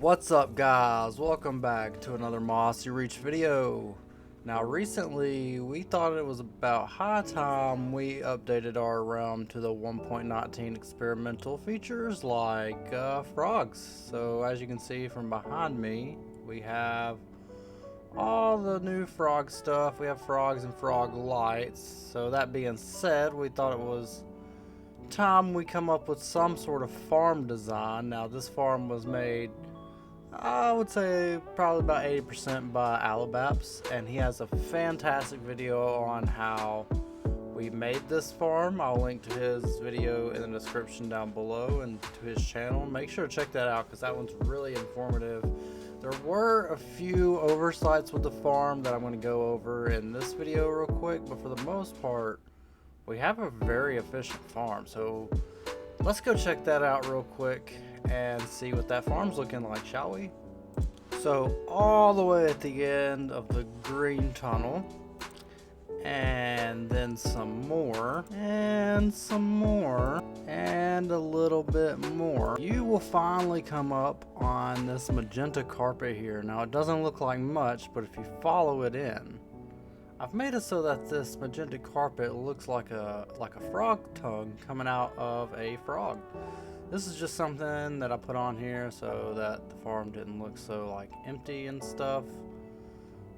What's up, guys? Welcome back to another Mossy Reach video. Now see, we thought it was about high time we updated our realm to the 1.19 experimental features like frogs. So as you can see from behind me, we have all the new frog stuff. We have frogs and frog lights. So that being said, we thought it was time we come up with some sort of farm design. Now this farm was made, I would say, probably about 80% by Baps, and he has a fantastic video on how we made this farm. I'll link to his video in the description down below and to his channel. Make sure to check that out because that one's really informative. There were a few oversights with the farm that I'm going to go over in this video real quick, but for the most part, we have a very efficient farm. So let's go check that out real quick and see what that farm's looking like, shall we? So all the way at the end of the green tunnel, and then some more, and some more, and a little bit more, you will finally come up on this magenta carpet here. Now it doesn't look like much, but if you follow it in, I've made it so that this magenta carpet looks like a frog tongue coming out of a frog. This is just something that I put on here so that the farm didn't look so like empty and stuff.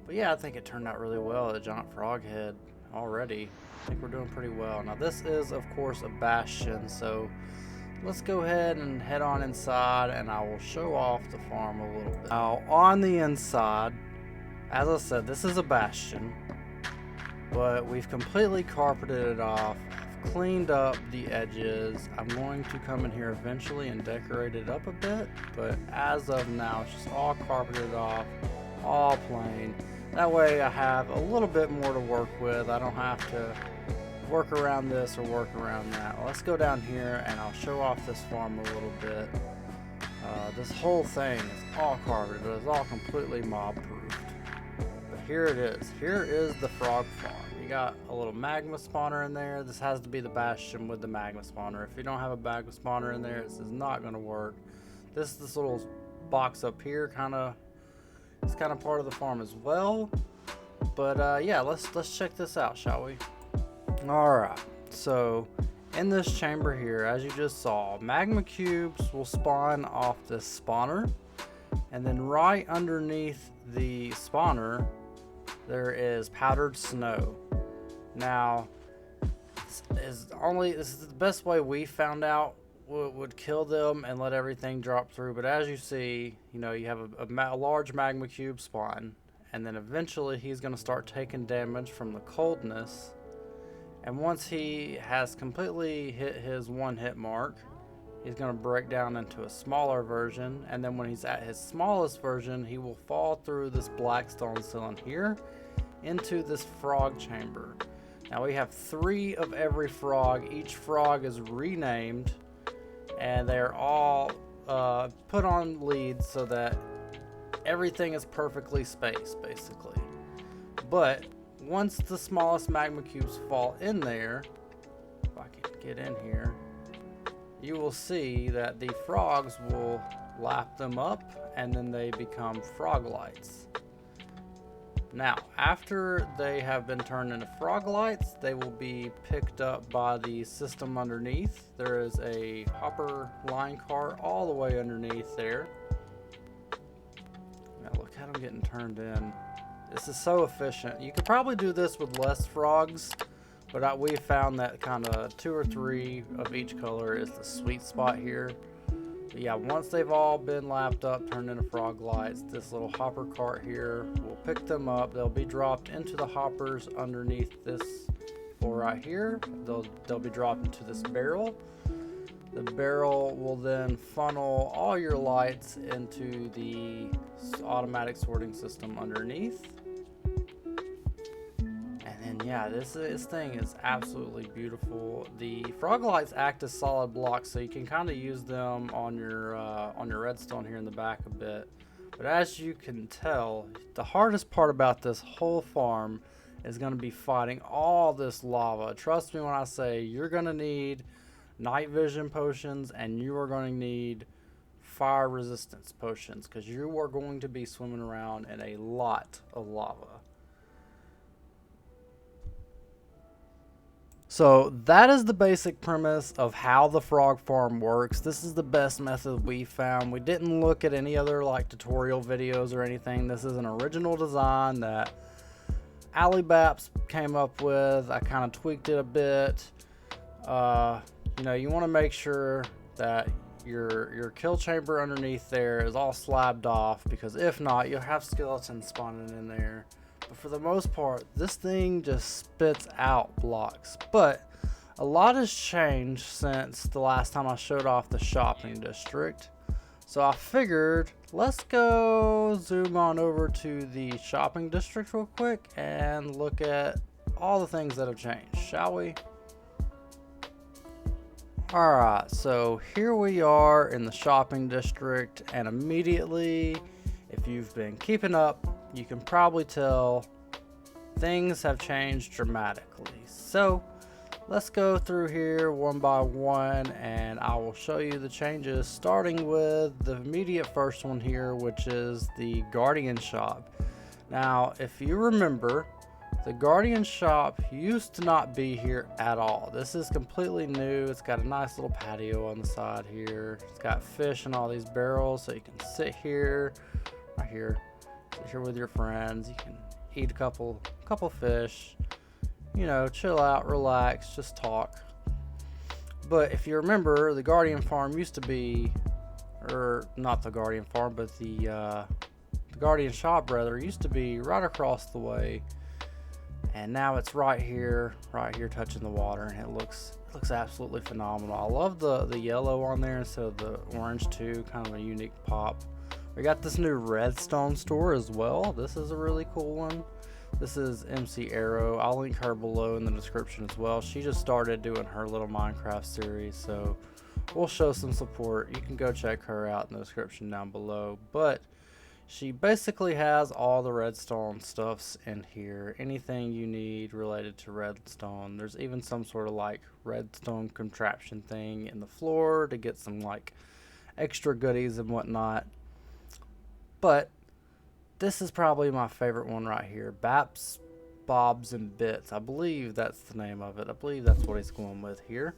But yeah, I think it turned out really well. The giant frog head already. I think we're doing pretty well. Now this is of course a bastion, so let's go ahead and head on inside and I will show off the farm a little bit. Now on the inside, as I said, this is a bastion, but we've completely carpeted it off. Cleaned up the edges. I'm going to come in here eventually and decorate it up a bit, but as of now it's just all carpeted off, all plain. That way I have a little bit more to work with. I don't have to work around this or work around that. Let's go down here and I'll show off this farm a little bit. This whole thing is all carpeted. It's all completely mob proofed. But here it is. Here is the frog farm. You got a little magma spawner in there. This has to be the bastion with the magma spawner. If you don't have a magma spawner in there, this is not going to work. This little box up here it's kind of part of the farm as well. But yeah, let's check this out, shall we? Alright, so in this chamber here, as you just saw, magma cubes will spawn off this spawner, and then right underneath the spawner there is powdered snow. Now this is the best way we found out would kill them and let everything drop through. But as you see, you know, you have a large magma cube spawn, and then eventually he's going to start taking damage from the coldness, and once he has completely hit his 1-hit mark, he's going to break down into a smaller version, and then when he's at his smallest version, he will fall through this black stone ceiling here into this frog chamber. Now we have 3 of every frog. Each frog is renamed, and they're all put on leads so that everything is perfectly spaced, basically. But once the smallest magma cubes fall in there, if I can get in here, you will see that the frogs will lap them up and then they become froglights. Now, after they have been turned into froglights, they will be picked up by the system underneath. There is a hopper line cart all the way underneath there. Now look at them getting turned in. This is so efficient. You could probably do this with less frogs, but we found that kind of 2 or 3 of each color is the sweet spot here. But yeah, once they've all been lapped up, turned into frog lights, this little hopper cart here will pick them up. They'll be dropped into the hoppers underneath this floor right here. They'll be dropped into this barrel. The barrel will then funnel all your lights into the automatic sorting system underneath. Yeah, this thing is absolutely beautiful. The frog lights act as solid blocks, so you can kind of use them on your redstone here in the back a bit. But as you can tell, the hardest part about this whole farm is going to be fighting all this lava. Trust me when I say you're going to need night vision potions, and you are going to need fire resistance potions, because you are going to be swimming around in a lot of lava. So that is the basic premise of how the frog farm works. This is the best method we found. We didn't look at any other like tutorial videos or anything. This is an original design that Baps came up with. I kind of tweaked it a bit. You know, you want to make sure that your kill chamber underneath there is all slabbed off, because if not, you'll have skeletons spawning in there. But for the most part, this thing just spits out blocks. But a lot has changed since the last time I showed off the shopping district. So I figured, let's go zoom on over to the shopping district real quick and look at all the things that have changed, shall we? Alright, so here we are in the shopping district, and immediately, if you've been keeping up, you can probably tell things have changed dramatically. So let's go through here one by one, and I will show you the changes, starting with the immediate first one here, which is the Guardian shop. Now, if you remember, the Guardian shop used to not be here at all. This is completely new. It's got a nice little patio on the side here. It's got fish in all these barrels, so you can sit here, right here, sit here with your friends. You can eat a couple fish, you know, chill out, relax, just talk. But if you remember, the Guardian farm used to be, or not the Guardian farm, but the Guardian shop rather, used to be right across the way, and now it's right here touching the water, and it looks absolutely phenomenal. I love the yellow on there instead of the orange too, kind of a unique pop. We got this new redstone store as well. This is a really cool one. This is MC Arrow. I'll link her below in the description as well. She just started doing her little Minecraft series, so we'll show some support. You can go check her out in the description down below. But she basically has all the redstone stuffs in here. Anything you need related to redstone. There's even some sort of like redstone contraption thing in the floor to get some like extra goodies and whatnot. But this is probably my favorite one right here. Baps, Bobs, and Bits. I believe that's the name of it. I believe that's what he's going with here.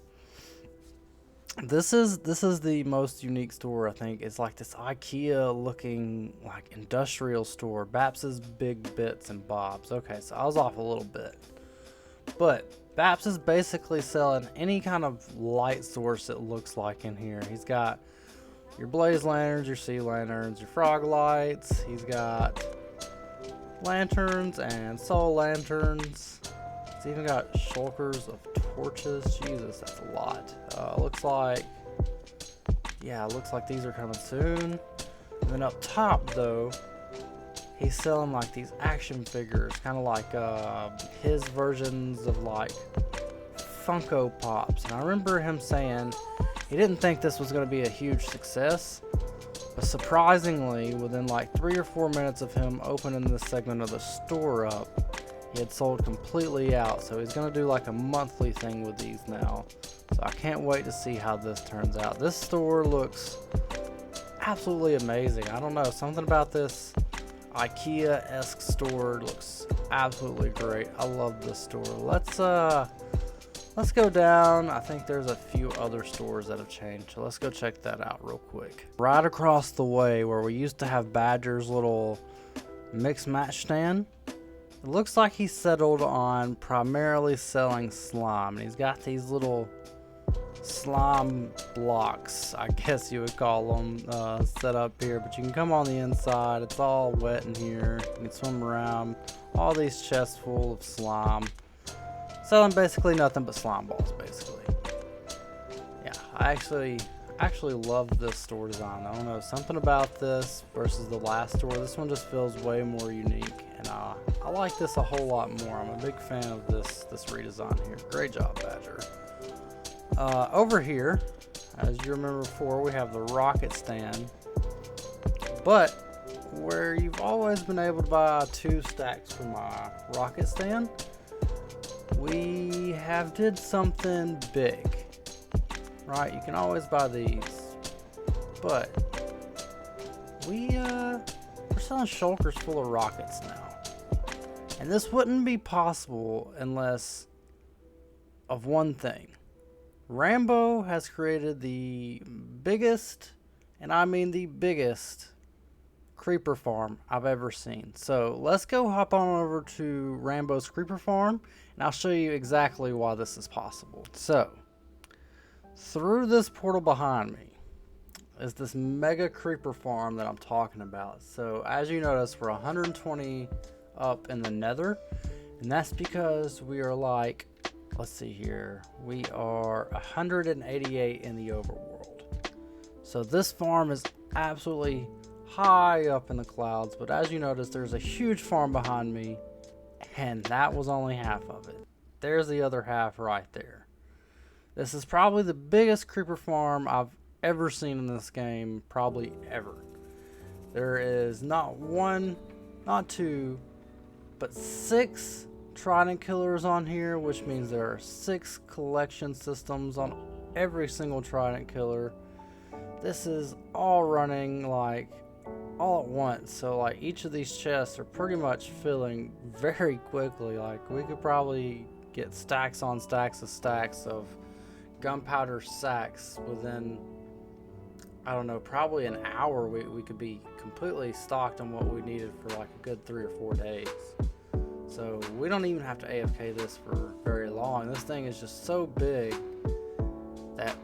This is the most unique store, I think. It's like this IKEA looking like industrial store. Baps's Big Bits and Bobs. Okay, so I was off a little bit. But Baps is basically selling any kind of light source it looks like in here. He's got your blaze lanterns, your sea lanterns, your frog lights. He's got lanterns and soul lanterns. He's even got shulkers of torches. Jesus, that's a lot. Looks like these are coming soon. And then up top though, he's selling like these action figures, kind of like his versions of like Funko Pops. And I remember him saying he didn't think this was going to be a huge success, but surprisingly, within like 3 or 4 minutes of him opening this segment of the store up, he had sold completely out. So he's going to do like a monthly thing with these now. So I can't wait to see how this turns out. This store looks absolutely amazing. I don't know, something about this IKEA-esque store looks absolutely great. I love this store. Let's go down. I think there's a few other stores that have changed, so let's go check that out real quick. Right across the way where we used to have Badger's little mix match stand, it looks like he settled on primarily selling slime. And he's got these little slime blocks, I guess you would call them, set up here. But you can come on the inside. It's all wet in here. You can swim around. All these chests full of slime. Selling basically nothing but slime balls, basically. Yeah, I actually love this store design. I don't know, something about this versus the last store. This one just feels way more unique, and I like this a whole lot more. I'm a big fan of this redesign here. Great job, Badger. Over here, as you remember before, we have the rocket stand, but where you've always been able to buy 2 stacks for my rocket stand, we have did something big, right? You can always buy these, but we're selling shulkers full of rockets now. And this wouldn't be possible unless of one thing. Rambo has created the biggest, and I mean the biggest, creeper farm I've ever seen. So let's go hop on over to Rambo's creeper farm, and I'll show you exactly why this is possible. So, through this portal behind me is this mega creeper farm that I'm talking about. So as you notice, we're 120 up in the nether, and that's because we are like, let's see here, we are 188 in the overworld. So this farm is absolutely high up in the clouds, but as you notice, there's a huge farm behind me, and that was only half of it. There's the other half right there. This is probably the biggest creeper farm I've ever seen in this game, probably ever. There is not one, not two, but 6 trident killers on here, which means there are 6 collection systems on every single trident killer. This is all running like all at once, so like each of these chests are pretty much filling very quickly. Like we could probably get stacks on stacks of gunpowder sacks within, I don't know, probably an hour. We could be completely stocked on what we needed for like a good 3 or 4 days. So we don't even have to AFK this for very long. This thing is just so big that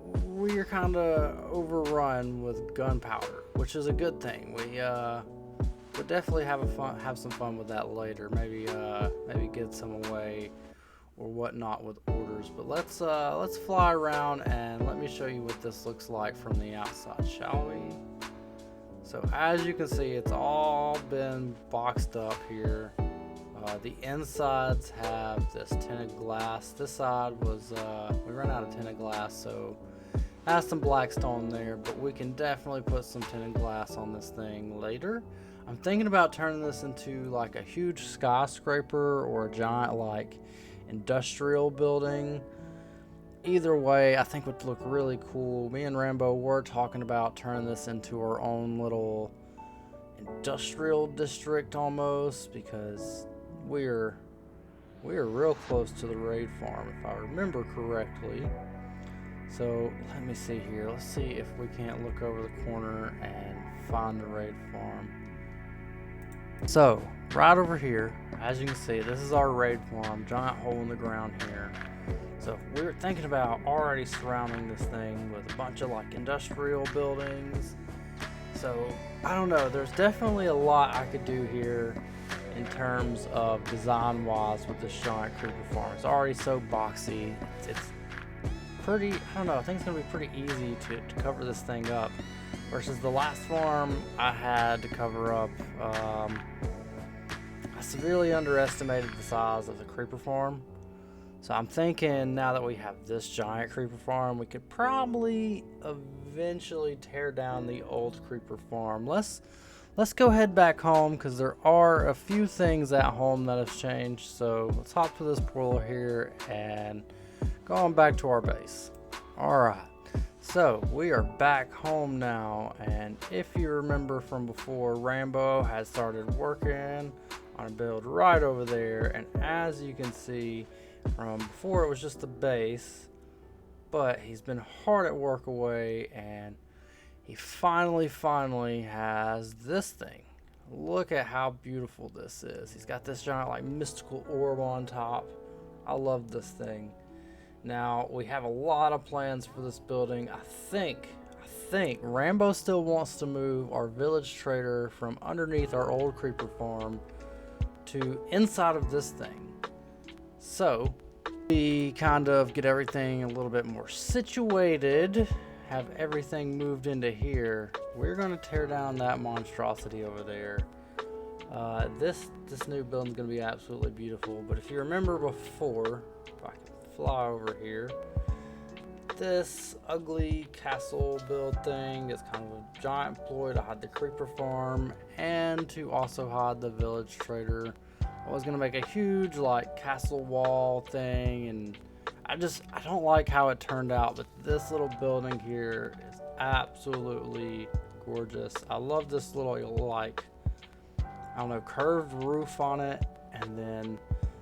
we're kind of overrun with gunpowder, which is a good thing. We'll definitely have some fun with that later. Maybe get some away or whatnot with orders. But let's fly around and let me show you what this looks like from the outside, shall we? So as you can see, it's all been boxed up here. The insides have this tinted glass. This side was we ran out of tinted glass, so has some black stone there, but we can definitely put some tinted glass on this thing later. I'm thinking about turning this into like a huge skyscraper or a giant like industrial building. Either way, I think would look really cool. Me and Rambo were talking about turning this into our own little industrial district almost, because we're real close to the raid farm if I remember correctly. So let me see here. Let's see if we can't look over the corner and find the raid farm. So right over here, as you can see, this is our raid farm, giant hole in the ground here. So we were thinking about already surrounding this thing with a bunch of like industrial buildings. So I don't know, there's definitely a lot I could do here in terms of design wise with this giant creeper farm. It's already so boxy. It's pretty, I don't know, I think it's gonna be pretty easy to cover this thing up versus the last farm I had to cover up. I severely underestimated the size of the creeper farm. So I'm thinking now that we have this giant creeper farm, we could probably eventually tear down the old creeper farm. Let's go head back home because there are a few things at home that have changed. So let's hop to this portal here and go on back to our base. Alright, so we are back home now, and if you remember from before, Rambo had started working on a build right over there, and as you can see from before, it was just a base, but he's been hard at work away, and he finally has this thing. Look at how beautiful this is. He's got this giant like mystical orb on top. I love this thing. Now we have a lot of plans for this building. I think Rambo still wants to move our village trader from underneath our old creeper farm to inside of this thing. So we kind of get everything a little bit more situated, have everything moved into here. We're going to tear down that monstrosity over there. This new building is going to be absolutely beautiful. But if you remember before, if I can fly over here, this ugly castle build thing is kind of a giant ploy to hide the creeper farm and to also hide the village trader. I was going to make a huge like castle wall thing, and I don't like how it turned out, but this little building here is absolutely gorgeous. I love this little, like, I don't know, curved roof on it, and then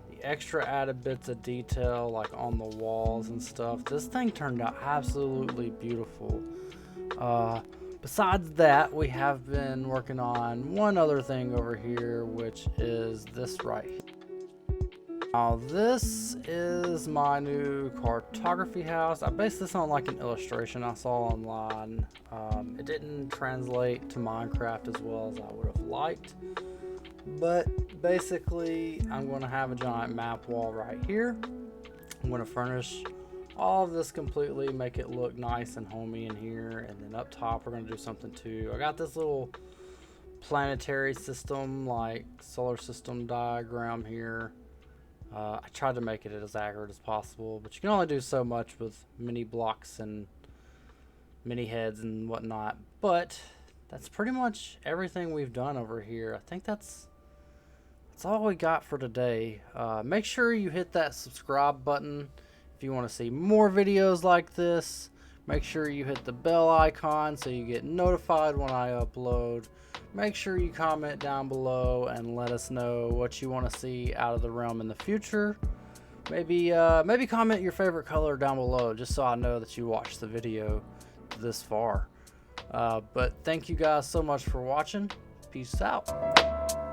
the extra added bits of detail like on the walls and stuff. This thing turned out absolutely beautiful. Besides that, we have been working on one other thing over here, which is this right here. Now this is my new cartography house. I based this on like an illustration I saw online. It didn't translate to Minecraft as well as I would have liked, but basically I'm going to have a giant map wall right here. I'm going to furnish all of this completely, make it look nice and homey in here, and then up top we're going to do something too. I got this little planetary system, like solar system diagram here. I tried to make it as accurate as possible, but you can only do so much with mini blocks and mini heads and whatnot. But that's pretty much everything we've done over here. I think that's all we got for today. Make sure you hit that subscribe button if you want to see more videos like this. Make sure you hit the bell icon so you get notified when I upload. Make sure you comment down below and let us know what you want to see out of the realm in the future. Maybe comment your favorite color down below just so I know that you watched the video this far. But thank you guys so much for watching. Peace out.